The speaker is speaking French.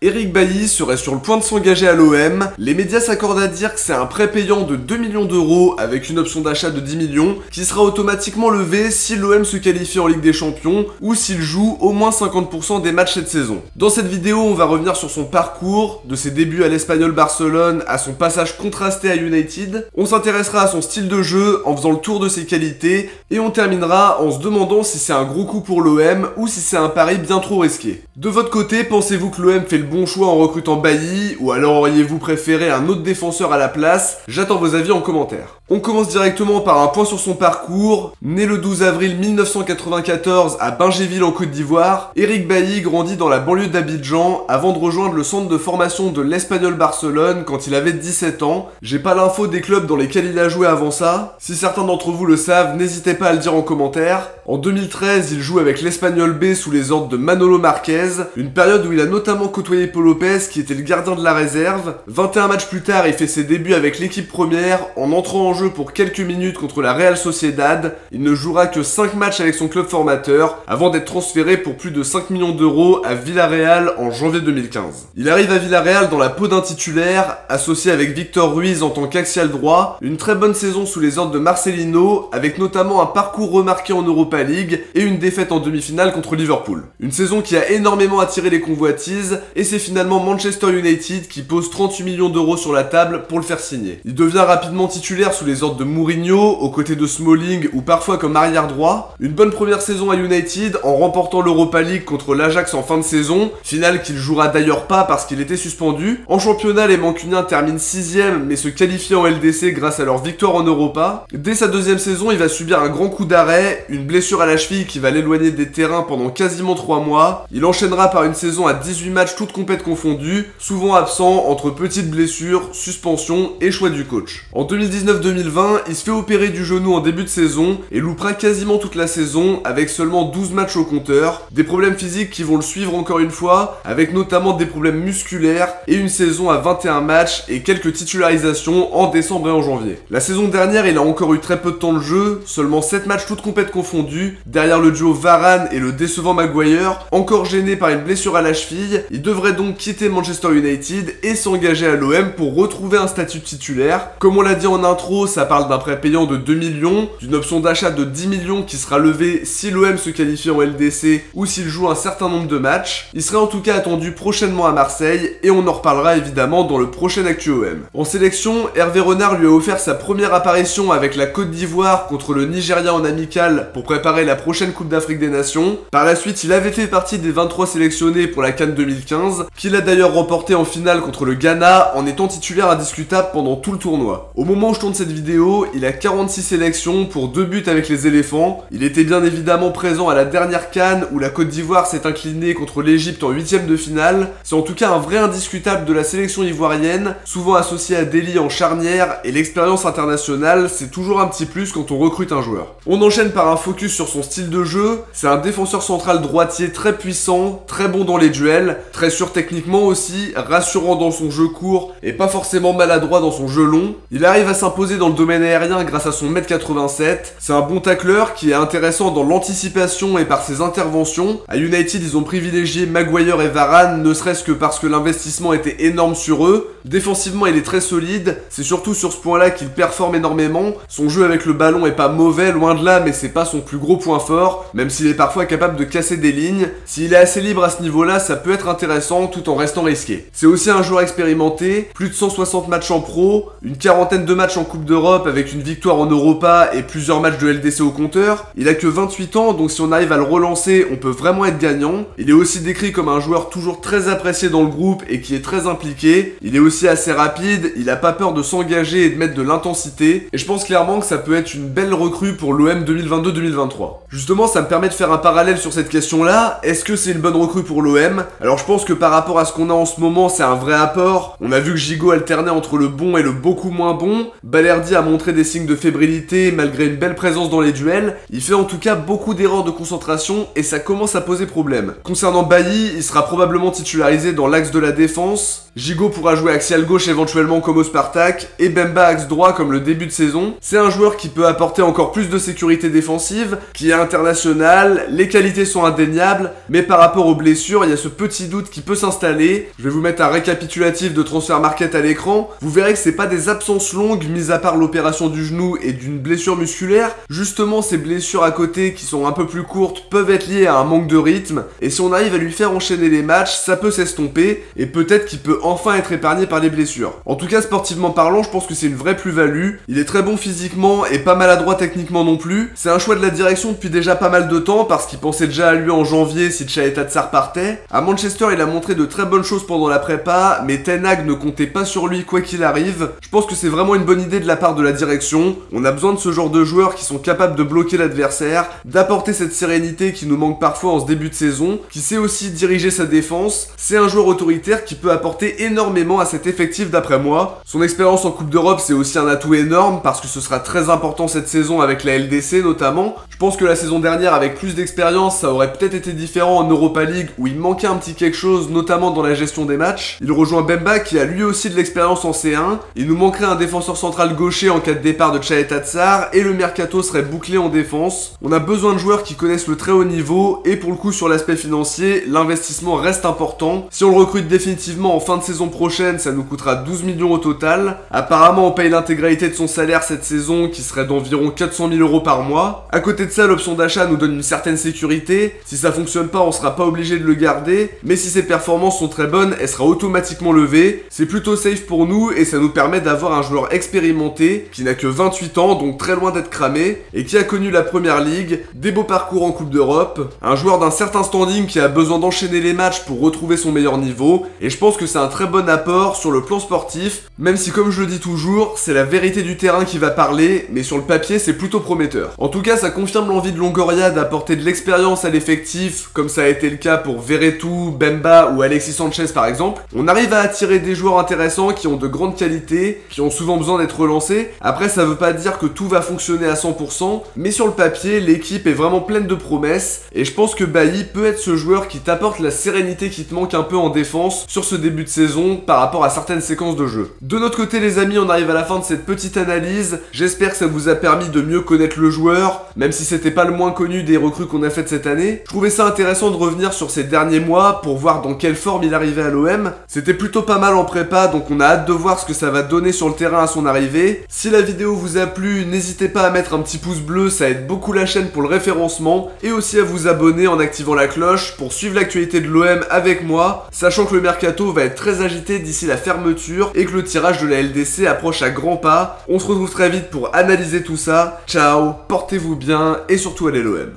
Eric Bailly serait sur le point de s'engager à l'OM. Les médias s'accordent à dire que c'est un prêt payant de 2 millions d'euros avec une option d'achat de 10 millions qui sera automatiquement levé si l'OM se qualifie en Ligue des Champions ou s'il joue au moins 50% des matchs cette saison. Dans cette vidéo, on va revenir sur son parcours, de ses débuts à l'Espagnol Barcelone à son passage contrasté à United. On s'intéressera à son style de jeu en faisant le tour de ses qualités et on terminera en se demandant si c'est un gros coup pour l'OM ou si c'est un pari bien trop risqué. De votre côté, pensez-vous que l'OM fait le bon choix en recrutant Bailly, ou alors auriez-vous préféré un autre défenseur à la place? J'attends vos avis en commentaire. On commence directement par un point sur son parcours. Né le 12 avril 1994 à Bingéville en Côte d'Ivoire, Eric Bailly grandit dans la banlieue d'Abidjan avant de rejoindre le centre de formation de l'Espagnol Barcelone quand il avait 17 ans. J'ai pas l'info des clubs dans lesquels il a joué avant ça. Si certains d'entre vous le savent, n'hésitez pas à le dire en commentaire. En 2013, il joue avec l'Espagnol B sous les ordres de Manolo Marquez, une période où il a notamment côtoyé Paul Lopez qui était le gardien de la réserve. 21 matchs plus tard, il fait ses débuts avec l'équipe première en entrant en jeu pour quelques minutes contre la Real Sociedad. Il ne jouera que 5 matchs avec son club formateur avant d'être transféré pour plus de 5 millions d'euros à Villarreal en janvier 2015. Il arrive à Villarreal dans la peau d'un titulaire, associé avec Victor Ruiz en tant qu'axial droit, une très bonne saison sous les ordres de Marcelino, avec notamment un parcours remarqué en Europa League et une défaite en demi-finale contre Liverpool. Une saison qui a énormément attiré les convoitises et c'est finalement Manchester United qui pose 38 millions d'euros sur la table pour le faire signer. Il devient rapidement titulaire sous les ordres de Mourinho, aux côtés de Smalling ou parfois comme arrière droit. Une bonne première saison à United en remportant l'Europa League contre l'Ajax en fin de saison, finale qu'il jouera d'ailleurs pas parce qu'il était suspendu. En championnat, les Mancuniens terminent 6ème mais se qualifient en LDC grâce à leur victoire en Europa. Dès sa deuxième saison, il va subir un grand coup d'arrêt, une blessure à la cheville qui va l'éloigner des terrains pendant quasiment 3 mois. Il enchaînera par une saison à 18 matchs toutes compètes confondues, souvent absent entre petites blessures, suspensions et choix du coach. En 2019-2020, il se fait opérer du genou en début de saison et loupera quasiment toute la saison avec seulement 12 matchs au compteur. Des problèmes physiques qui vont le suivre encore une fois, avec notamment des problèmes musculaires et une saison à 21 matchs et quelques titularisations en décembre et en janvier. La saison dernière, il a encore eu très peu de temps de jeu, seulement 7 matchs toutes compètes confondues, derrière le duo Varane et le décevant Maguire, encore gêné par une blessure à la cheville. Il devrait donc quitter Manchester United et s'engager à l'OM pour retrouver un statut de titulaire. Comme on l'a dit en intro, ça parle d'un prêt payant de 2 millions, d'une option d'achat de 10 millions qui sera levée si l'OM se qualifie en LDC ou s'il joue un certain nombre de matchs. Il serait en tout cas attendu prochainement à Marseille et on en reparlera évidemment dans le prochain Actu OM. En sélection, Hervé Renard lui a offert sa première apparition avec la Côte d'Ivoire contre le Nigeria en amical pour préparer la prochaine Coupe d'Afrique des Nations. Par la suite, il avait fait partie des 23 sélectionnés pour la CAN 2015, qu'il a d'ailleurs remporté en finale contre le Ghana en étant titulaire indiscutable pendant tout le tournoi. Au moment où je tourne cette vidéo, il a 46 sélections pour 2 buts avec les éléphants. Il était bien évidemment présent à la dernière CAN où la Côte d'Ivoire s'est inclinée contre l'Égypte en 8ème de finale. C'est en tout cas un vrai indiscutable de la sélection ivoirienne, souvent associé à Dely en charnière, et l'expérience internationale, c'est toujours un petit plus quand on recrute un joueur. On enchaîne par un focus sur son style de jeu. C'est un défenseur central droitier très puissant, très bon dans les duels, très sûr techniquement aussi, rassurant dans son jeu court et pas forcément maladroit dans son jeu long. Il arrive à s'imposer dans le domaine aérien grâce à son 1m87. C'est un bon tacleur qui est intéressant dans l'anticipation et par ses interventions. À United, ils ont privilégié Maguire et Varane, ne serait-ce que parce que l'investissement était énorme sur eux. Défensivement, il est très solide, c'est surtout sur ce point-là qu'il performe énormément. Son jeu avec le ballon est pas mauvais, loin de là, mais c'est pas son plus gros point fort, même s'il est parfois capable de casser des lignes. S'il est assez libre à ce niveau-là, ça peut être intéressant tout en restant risqué. C'est aussi un joueur expérimenté, plus de 160 matchs en pro, une quarantaine de matchs en Coupe d'Europe avec une victoire en Europa et plusieurs matchs de LDC au compteur. Il a que 28 ans, donc si on arrive à le relancer, on peut vraiment être gagnant. Il est aussi décrit comme un joueur toujours très apprécié dans le groupe et qui est très impliqué. Il est aussi assez rapide, il a pas peur de s'engager et de mettre de l'intensité. Et je pense clairement que ça peut être une belle recrue pour l'OM 2022-2023. Justement, ça me permet de faire un parallèle sur cette question-là. Est-ce que c'est une bonne recrue pour l'OM? Alors je pense que par rapport à ce qu'on a en ce moment, c'est un vrai apport. On a vu que Gigot alternait entre le bon et le beaucoup moins bon. Balerdi a montré des signes de fébrilité malgré une belle présence dans les duels. Il fait en tout cas beaucoup d'erreurs de concentration et ça commence à poser problème. Concernant Bailly, il sera probablement titularisé dans l'axe de la défense. Gigot pourra jouer axial gauche éventuellement comme au Spartak, et Bemba axe droit comme le début de saison. C'est un joueur qui peut apporter encore plus de sécurité défensive, qui est international, les qualités sont indéniables, mais par rapport aux blessures, il y a ce petit doute qui peut s'installer. Je vais vous mettre un récapitulatif de transfert market à l'écran. Vous verrez que c'est pas des absences longues, mis à part l'opération du genou et d'une blessure musculaire. Justement, ces blessures à côté qui sont un peu plus courtes peuvent être liées à un manque de rythme, et si on arrive à lui faire enchaîner les matchs, ça peut s'estomper, et peut-être qu'il peut enfin être épargné par les blessures. En tout cas, sportivement parlant, je pense que c'est une vraie plus-value. Il est très bon physiquement et pas maladroit techniquement non plus. C'est un choix de la direction depuis déjà pas mal de temps, parce qu'il pensait déjà à lui en janvier si Tchaeta Tsar partait. À Manchester, il a montré de très bonnes choses pendant la prépa, mais Ten Hag ne comptait pas sur lui quoi qu'il arrive. Je pense que c'est vraiment une bonne idée de la part de la direction. On a besoin de ce genre de joueurs qui sont capables de bloquer l'adversaire, d'apporter cette sérénité qui nous manque parfois en ce début de saison, qui sait aussi diriger sa défense. C'est un joueur autoritaire qui peut apporter énormément à cet effectif d'après moi. Son expérience en Coupe d'Europe, c'est aussi un atout énorme parce que ce sera très important cette saison avec la LDC notamment. Je pense que la saison dernière, avec plus d'expérience, ça aurait peut-être été différent en Europa League où il manquait un petit quelque chose, notamment dans la gestion des matchs. Il rejoint Bemba qui a lui aussi de l'expérience en C1. Il nous manquerait un défenseur central gaucher en cas de départ de Tchaeta Tsar et le mercato serait bouclé en défense. On a besoin de joueurs qui connaissent le très haut niveau et pour le coup sur l'aspect financier, l'investissement reste important. Si on le recrute définitivement en fin de saison prochaine, ça nous coûtera 12 millions au total. Apparemment, on paye l'intégralité de son salaire cette saison qui serait d'environ 400 000 € par mois. À côté de ça, l'option d'achat nous donne une certaine sécurité. Si ça fonctionne pas, on sera pas obligé de le garder, mais si ses performances sont très bonnes, elle sera automatiquement levée. C'est plutôt safe pour nous et ça nous permet d'avoir un joueur expérimenté qui n'a que 28 ans, donc très loin d'être cramé, et qui a connu la première ligue, des beaux parcours en Coupe d'Europe, un joueur d'un certain standing qui a besoin d'enchaîner les matchs pour retrouver son meilleur niveau, et je pense que c'est un très bon apport sur le plan sportif, même si comme je le dis toujours, c'est la vérité du terrain qui va parler, mais sur le papier c'est plutôt prometteur. En tout cas, ça confirme l'envie de Longoria d'apporter de l'expérience à l'effectif, comme ça a été le cas pour Veretout, Bemba ou Alexis Sanchez par exemple. On arrive à attirer des joueurs intéressants qui ont de grandes qualités, qui ont souvent besoin d'être relancés. Après, ça veut pas dire que tout va fonctionner à 100%, mais sur le papier, l'équipe est vraiment pleine de promesses, et je pense que Bailly peut être ce joueur qui t'apporte la sérénité qui te manque un peu en défense sur ce début de saison par rapport à certaines séquences de jeu. De notre côté les amis, on arrive à la fin de cette petite analyse. J'espère que ça vous a permis de mieux connaître le joueur, même si c'était pas le moins connu des recrues qu'on a faites cette année. Je trouvais ça intéressant de revenir sur ces derniers mois pour voir dans quelle forme il arrivait à l'OM. C'était plutôt pas mal en prépa, donc on a hâte de voir ce que ça va donner sur le terrain à son arrivée. Si la vidéo vous a plu, n'hésitez pas à mettre un petit pouce bleu, ça aide beaucoup la chaîne pour le référencement, et aussi à vous abonner en activant la cloche pour suivre l'actualité de l'OM avec moi, sachant que le mercato va être très agité d'ici la fermeture et que le tirage de la LDC approche à grands pas. On se retrouve très vite pour analyser tout ça. Ciao, portez-vous bien et surtout allez l'OM.